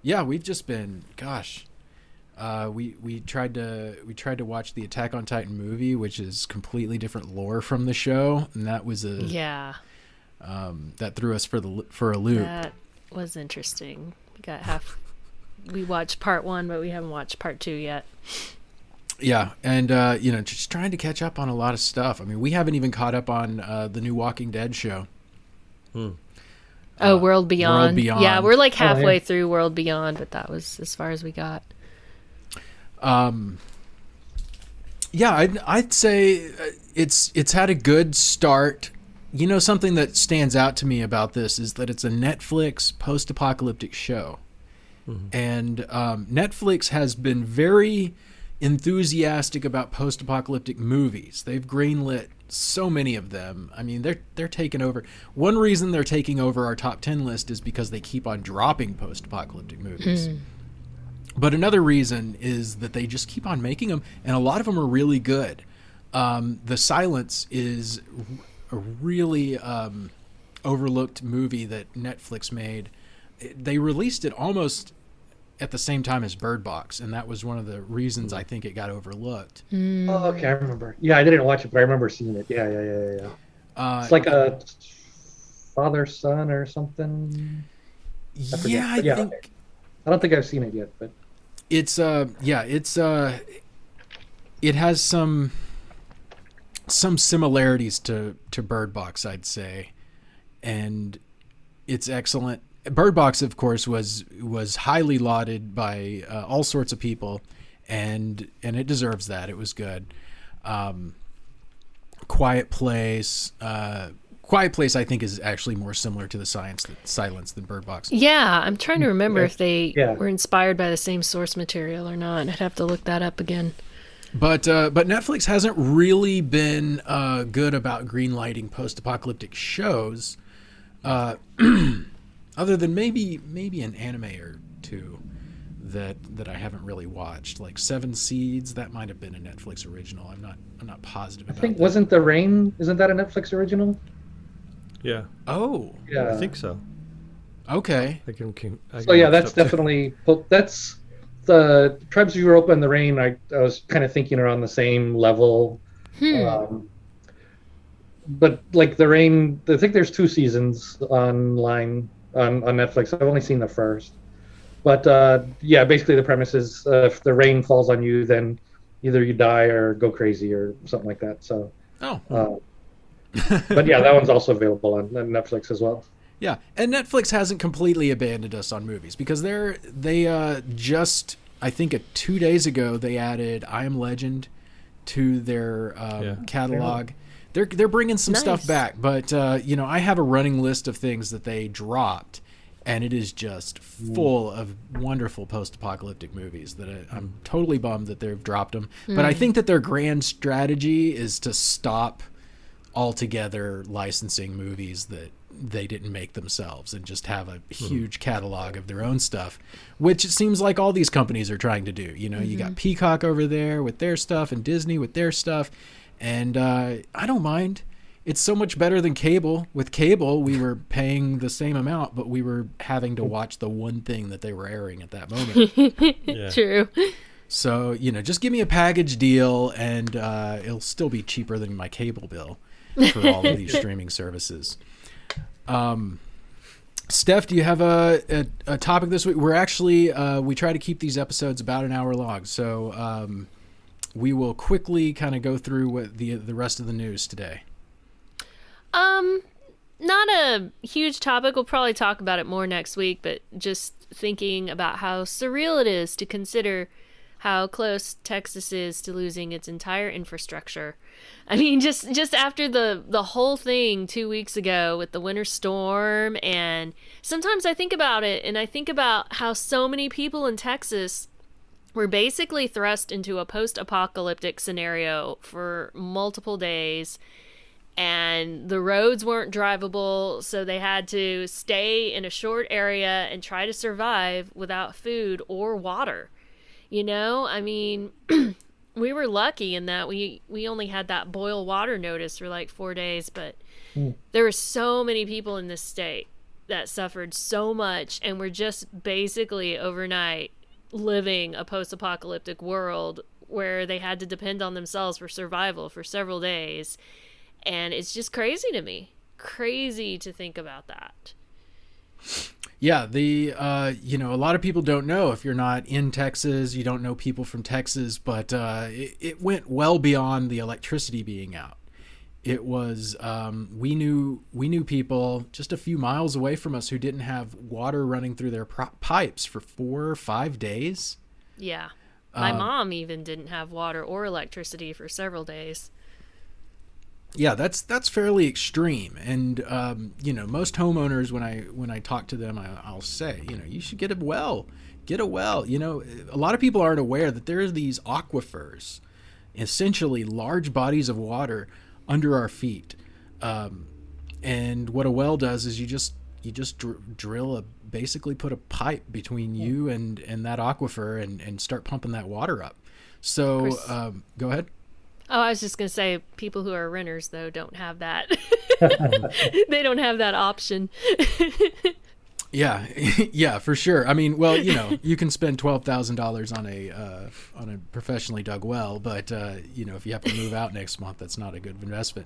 Yeah, we've just been. Gosh, we tried to watch the Attack on Titan movie, which is completely different lore from the show, and that was that threw us for a loop. That was interesting. We watched part 1, but we haven't watched part 2 yet. Yeah, and you know, just trying to catch up on a lot of stuff. I mean, we haven't even caught up on the new Walking Dead show. World Beyond. World Beyond. Yeah, we're like halfway through World Beyond, but that was as far as we got. Yeah, I'd say it's had a good start. You know, something that stands out to me about this is that it's a Netflix post-apocalyptic show. And Netflix has been very enthusiastic about post-apocalyptic movies. They've greenlit so many of them. I mean, they're taking over. One reason they're taking over our top 10 list is because they keep on dropping post-apocalyptic movies. But another reason is that they just keep on making them, and a lot of them are really good. The Silence is a really overlooked movie that Netflix made. They released it almost at the same time as Bird Box, and that was one of the reasons I think it got overlooked. Oh, okay, I remember. Yeah, I didn't watch it, but I remember seeing it. Yeah. It's like a father-son or something. I think. I don't think I've seen it yet, but it has some some similarities to Bird Box, I'd say, and it's excellent. Bird Box, of course, was highly lauded by all sorts of people, and it deserves that. It was good. Quiet Place. Quiet Place, I think, is actually more similar to the Silence than Bird Box. Yeah, I'm trying to remember if they were inspired by the same source material or not. I'd have to look that up again. But Netflix hasn't really been good about greenlighting post-apocalyptic shows, other than maybe an anime or two that I haven't really watched, like Seven Seeds. That might have been a Netflix original. I'm not positive about that. I think wasn't The Rain? Isn't that a Netflix original? Yeah. Oh. Yeah. I think so. Okay. I can that's definitely that's the Tribes of Europa and The Rain. I was kind of thinking are on the same level. But like The Rain, I think there's 2 seasons online on Netflix. I've only seen the first. But basically the premise is if the rain falls on you, then either you die or go crazy or something like that. So. Oh. But yeah, that one's also available on Netflix as well. Yeah, and Netflix hasn't completely abandoned us on movies because they just, I think 2 days ago, they added I Am Legend to their catalog. They're bringing some stuff back, but I have a running list of things that they dropped, and it is just full of wonderful post-apocalyptic movies that I'm totally bummed that they've dropped them. But I think that their grand strategy is to stop altogether licensing movies that they didn't make themselves and just have a huge catalog of their own stuff, which it seems like all these companies are trying to do. You got Peacock over there with their stuff and Disney with their stuff, and I don't mind. It's so much better than cable. With cable, we were paying the same amount, but we were having to watch the one thing that they were airing at that moment. True. So, just give me a package deal, and it'll still be cheaper than my cable bill for all of these streaming services. Steph, do you have a topic this week? We're actually, we try to keep these episodes about an hour long, so we will quickly kind of go through what the rest of the news today. Not a huge topic. We'll probably talk about it more next week, but just thinking about how surreal it is to consider how close Texas is to losing its entire infrastructure. I mean, just after the whole thing 2 weeks ago with the winter storm, and sometimes I think about it and I think about how so many people in Texas were basically thrust into a post-apocalyptic scenario for multiple days, and the roads weren't drivable, so they had to stay in a short area and try to survive without food or water. I mean, we were lucky in that we only had that boil water notice for like 4 days, but there were so many people in this state that suffered so much and were just basically overnight living a post-apocalyptic world where they had to depend on themselves for survival for several days. And it's just crazy to me. Crazy to think about that. Yeah, a lot of people don't know. If you're not in Texas, you don't know people from Texas, but it went well beyond the electricity being out. It was we knew people just a few miles away from us who didn't have water running through their pipes for 4 or 5 days. Yeah, my mom even didn't have water or electricity for several days. Yeah, that's fairly extreme, and most homeowners, when I talk to them, I'll say, you should get a well. A lot of people aren't aware that there are these aquifers, essentially large bodies of water under our feet, and what a well does is you just drill basically put a pipe between you and that aquifer and start pumping that water up. So go ahead. Oh, I was just going to say, people who are renters, though, don't have that. They don't have that option. Yeah, for sure. I mean, well, you can spend $12,000 on a professionally dug well, but if you have to move out next month, that's not a good investment.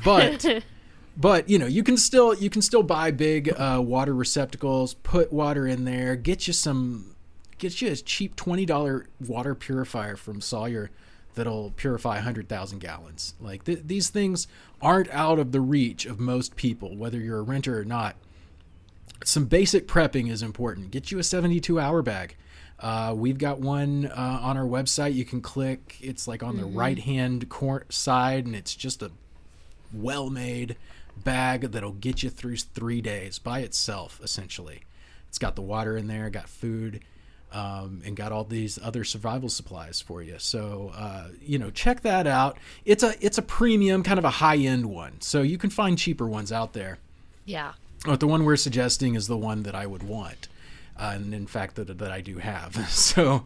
But you can still buy big water receptacles, put water in there, get you a cheap $20 water purifier from Sawyer that'll purify 100,000 gallons. Like these things aren't out of the reach of most people, whether you're a renter or not. Some basic prepping is important. Get you a 72-hour bag. We've got one on our website. You can click. It's like on the right-hand side, and it's just a well-made bag that'll get you through 3 days by itself, essentially. It's got the water in there, got food, and got all these other survival supplies for you. So, check that out. It's a premium, kind of a high-end one. So you can find cheaper ones out there. Yeah. But the one we're suggesting is the one that I would want. And in fact, that I do have. So,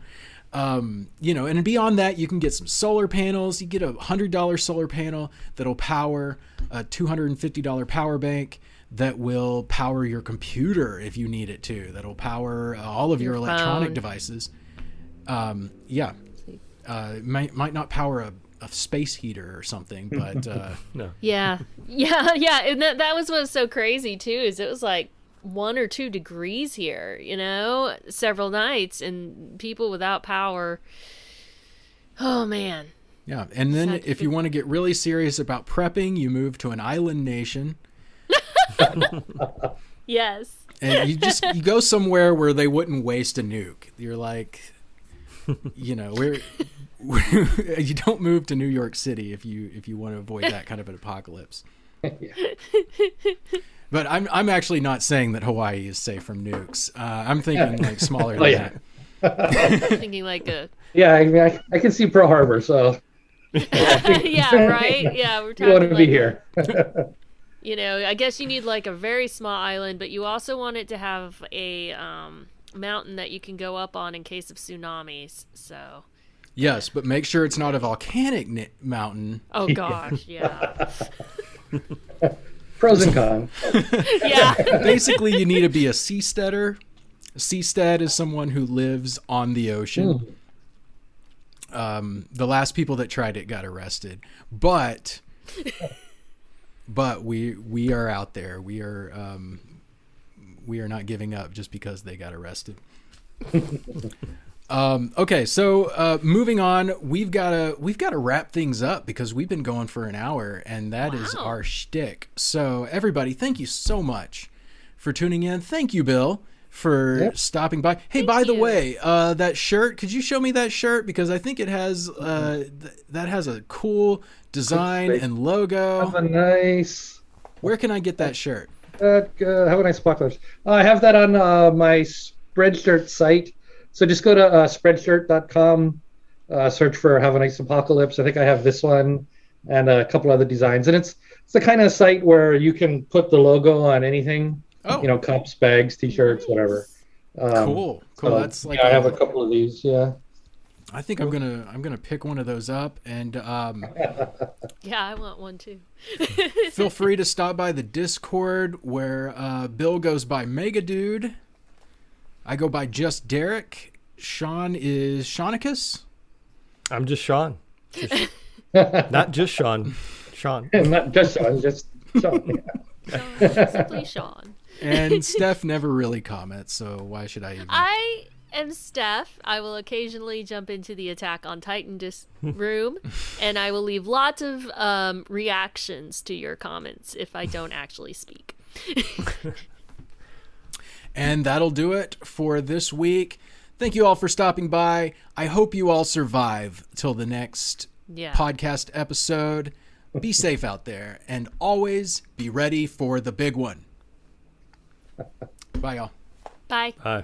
and beyond that, you can get some solar panels. You get a $100 solar panel that'll power a $250 power bank that will power your computer if you need it to. That'll power all of your electronic devices. It might not power a space heater or something, but No. Yeah. And that was what's so crazy too, is it was like 1 or 2 degrees here, several nights, and people without power. Oh man. Yeah. And then if you want to get really serious about prepping, you move to an island nation. Yes. And you go somewhere where they wouldn't waste a nuke. You're like, you don't move to New York City if you want to avoid that kind of an apocalypse. But I'm actually not saying that Hawaii is safe from nukes. I'm thinking like smaller than that. I'm thinking like a... Yeah, I mean, I can see Pearl Harbor, so... Yeah, right? Yeah, we're talking you want to be like, here. I guess you need like a very small island, but you also want it to have a mountain that you can go up on in case of tsunamis, so... Yes, but make sure it's not a volcanic mountain. Oh, gosh, yeah. Pros and cons. Yeah. Basically, you need to be a seasteader. A seastead is someone who lives on the ocean. The last people that tried it got arrested. But we are out there. We are not giving up just because they got arrested. Okay, so moving on, we've got to wrap things up because we've been going for an hour, and that is our shtick. So everybody, thank you so much for tuning in. Thank you, Bill, for stopping by. Hey, by the way, that shirt, could you show me that shirt? Because I think it has that has a cool design and logo. Have a nice. Where can I get that shirt? Have a nice apocalypse. I have that on my Spreadshirt site. So just go to spreadshirt.com, search for Have a Nice Apocalypse. I think I have this one and a couple other designs. And it's the kind of site where you can put the logo on anything, cups, bags, T-shirts, whatever. Cool. So, That's like I have a couple of these. Yeah. I think I'm gonna pick one of those up, and Yeah, I want one too. feel free to stop by the Discord where Bill goes by Megadude. I go by Just Derek. Sean is Shaunicus. I'm just Sean. Not just Sean. Sean. Not just Sean, just Sean. Simply Sean. And Steph never really comments, so why should I even? I am Steph. I will occasionally jump into the Attack on Titan room, and I will leave lots of reactions to your comments if I don't actually speak. And that'll do it for this week. Thank you all for stopping by. I hope you all survive till the next podcast episode. Be safe out there, and always be ready for the big one. Bye, y'all. Bye. Bye.